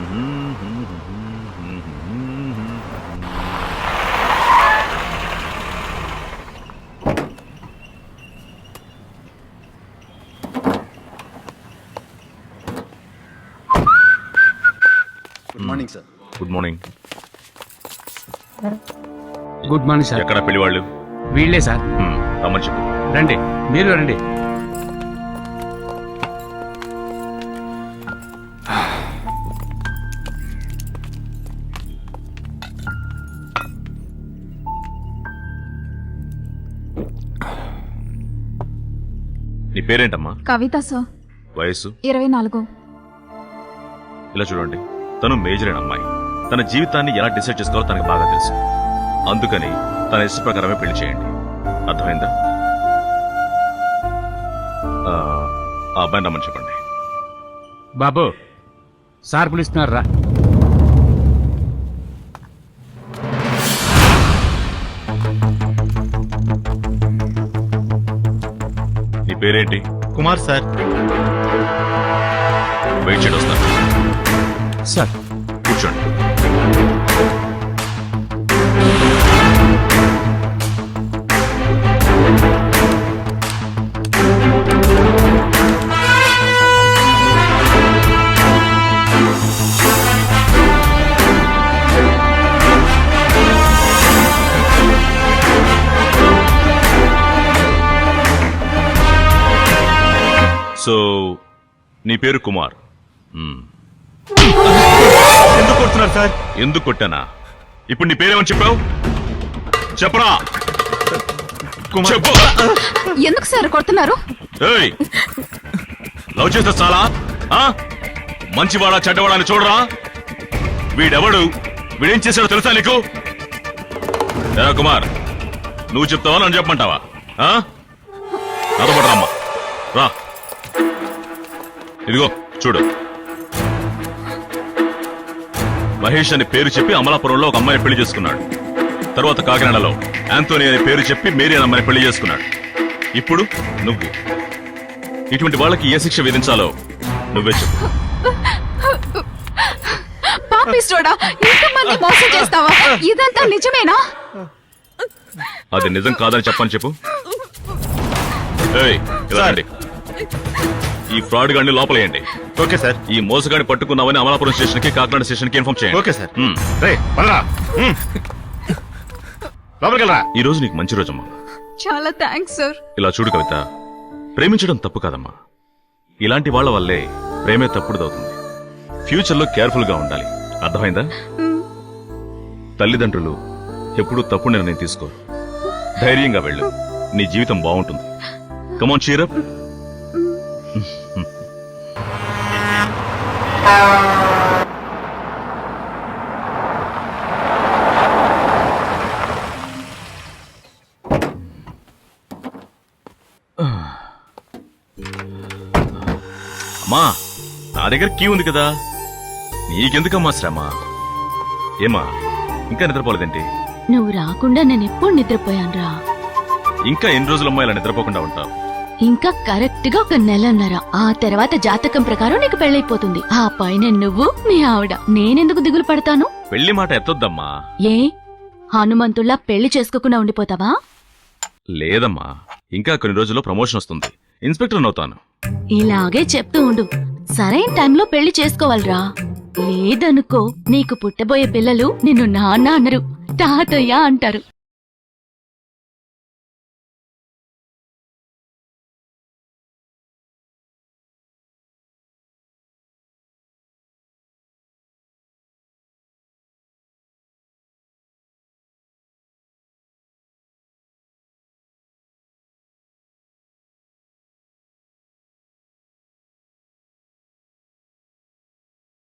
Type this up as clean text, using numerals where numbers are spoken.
Good morning sir. Good morning. Good morning sir. ఎక్కడ పెళ్లి వాళ్ళు? వీళ్ళే సార్. రమ్మని చెప్పు. రండి, మీరు రండి. నీ పేరేంటమ్మా? కవిత సార్. వయస్సు? 24. ఇలా చూడండి, తను మేజర్ అయిన అమ్మాయి. తన జీవితాన్ని ఎలా డిసైడ్ చేసుకోవాలో తనకు బాగా తెలుసు. అందుకని తన ఇష్ట ప్రకారమే పెళ్లి చేయండి. అర్థమైందా? ఆ అబ్బాయిని రమ్మని చెప్పండి. బాబు, సార్ పిలుస్తున్నారా? నీ పేరేంటి? కుమార్ సార్. వెయిట్ చేయడం వస్తాను. సార్ కూర్చోండి. సో నీ పేరు కుమార్. ఎందుకు కొడుతున్నారు సార్? ఎందుకు కొట్టానా? ఇప్పుడు నీ పేరేమని చెప్పావు? చెప్పరా? చెప్పు. ఎందుకు సార్ కొడుతున్నారు? ఏయ్, లవ్ చేస్తే చాలా మంచివాడా చెడ్డవాడా అని చూడరా? వీడెవడు? వీడేం చేశాడో తెలుసా నీకు? కుమార్, నువ్వు చెప్తావా నన్ను చెప్పమంటావా? నాతో పాటు రామ్మా, రా. ఇదిగో చూడు, మహేష్ అని పేరు చెప్పి అమలాపురంలో ఒక అమ్మాయిని పెళ్లి చేసుకున్నాడు. తర్వాత కాకినాడలో యాంతోనీ అనే పేరు చెప్పి మేరీ అనే అమ్మాయిని పెళ్లి చేసుకున్నాడు. ఇప్పుడు నువ్వు. ఇటువంటి వాళ్ళకి ఏ శిక్ష విధించాలో నువ్వే చెప్పు. పాపిస్తోడా, ఇంతమంది మోసం చేస్తావా? ఇదంతా నిజమేనా? అది నిజం కాదని చెప్పని చెప్పు. ఏయ్, ఇలా రండి. ఈ ఫ్రాడ్ గాడిని లోపలేయండి. Okay sir. ఈ మోసగాడి పట్టుకున్నామని అమలాపురం స్టేషన్ కి కాకినాడ స్టేషన్ కి ఇన్ఫార్మ్ చేయండి. Okay sir. లోపలికెళ్ళరా. ఈ రోజు నీకు మంచి రోజమ్మా. చాలా థ్యాంక్స్ సార్. ఇలా చూడు కవిత, ప్రేమించడం తప్పు కాదమ్మా. ఇలాంటి వాళ్ళ వల్లే ప్రేమే తప్పుడుదవుతుంది. ఫ్యూచర్ లో కేర్ఫుల్ గా ఉండాలి. అర్థమైందా? తల్లిదండ్రులు ఎప్పుడూ తప్పు నిర్ణయం తీసుకోరు. ధైర్యంగా వెళ్ళు, నీ జీవితం బాగుంటుంది. కమాన్, చీర్ అప్. అమ్మా, నా దగ్గర కీ ఉంది కదా, నీకెందుకమ్మా శ్రమ? ఏమా, ఇంకా నిద్రపోలేదేంటి? నువ్వు రాకుండా నేను ఎప్పుడు నిద్రపోయానురా. ఇంకా ఎన్ని రోజులమ్మా ఇలా నిద్రపోకుండా ఉంటావు? ఇంకా కరెక్ట్ గా 1 నెలన్నర. ఆ తర్వాత జాతకం ప్రకారం నీకు పెళ్ళైపోతుంది. ఆ పైన నువ్వు, మీ ఆవిడ. నేనెందుకు దిగులు పడతాను? పెళ్లి మాట ఎత్తొద్దమ్మా. ఏ హనుమంతుల్లా పెళ్లి చేసుకోకుండా ఉండిపోతావా? లేదమ్మా, ఇంకా కొన్ని రోజుల్లో ప్రమోషన్ వస్తుంది, ఇన్స్పెక్టర్ అవుతాను. ఇలాగే చెప్తూ ఉండు. సరైన టైంలో పెళ్లి చేసుకోవాలిరా. లేదనుకో, నీకు పుట్టబోయే పిల్లలు నిన్ను నాన్న అనరు, తాతయ్య అంటారు.